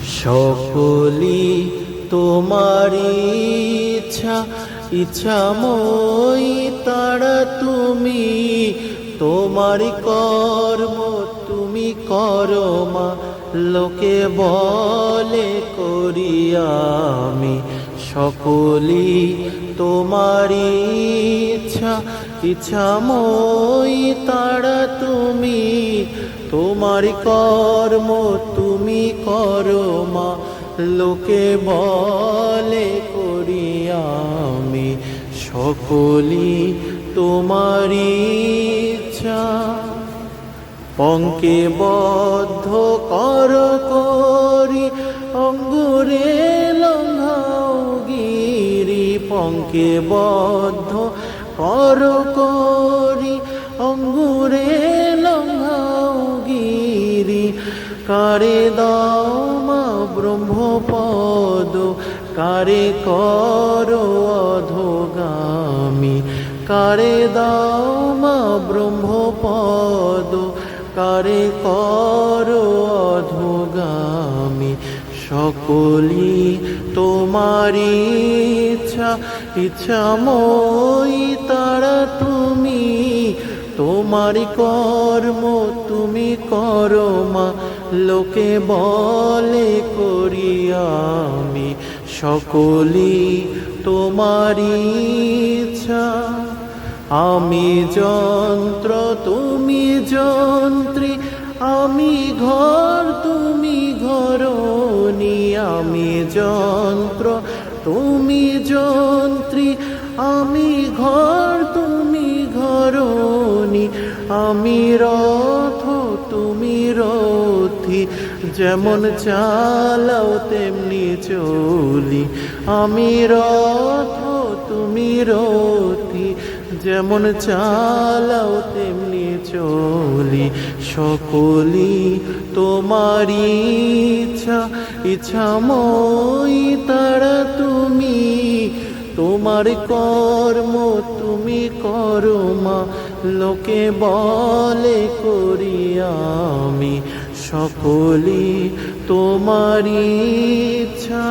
সকলি তোমারি ইচ্ছা, ইচ্ছাময়ী তারা তুমি। তোমারি কর্ম তুমি করো মা, লোকে বলে করি আমি। সকলি তোমারি ইচ্ছা, ইচ্ছাময়ী তারা তুমি। তোমারি কর্ম তুমি করো মা, লোকে বলে করি আমি। সকলি তোমারি ইচ্ছা। পঙ্কে বদ্ধ কর করি অঙ্গুরে লঙ্ঘাও গিরি। পঙ্কে বদ্ধ কর করি অঙ্গুরে লঙ্ঘাও গিরি। কারে দাও মা ব্রহ্মপদ, কারে করো অধোগামী। কারে দাও মা ব্রহ্মপদ, কারে করো অধোগামী। সকলি তোমারি ইচ্ছা, ইচ্ছাময়ী তারা তুমি। তোমারি কর্ম তুমি করো মা, লোকে বলে করি আমি। সকলি তোমারি ইচ্ছা। আমি যন্ত্র তুমি যন্ত্রী, আমি ঘর তুমি ঘরণী। আমি যন্ত্র তুমি যন্ত্রী, আমি ঘর তুমি ঘরণী। আমি রথ তুমি রথী, যেমন চালাও তেমনি চলি। আমি রথ তুমি রথী, যেমন চালাও তেমনি চলি। সকলি তোমারি ইচ্ছা, ইচ্ছাময়ী তারা তুমি। তোমার কর্ম তুমি করো মা, লোকে বলে করি আমি। সকলি তোমারি ইচ্ছা।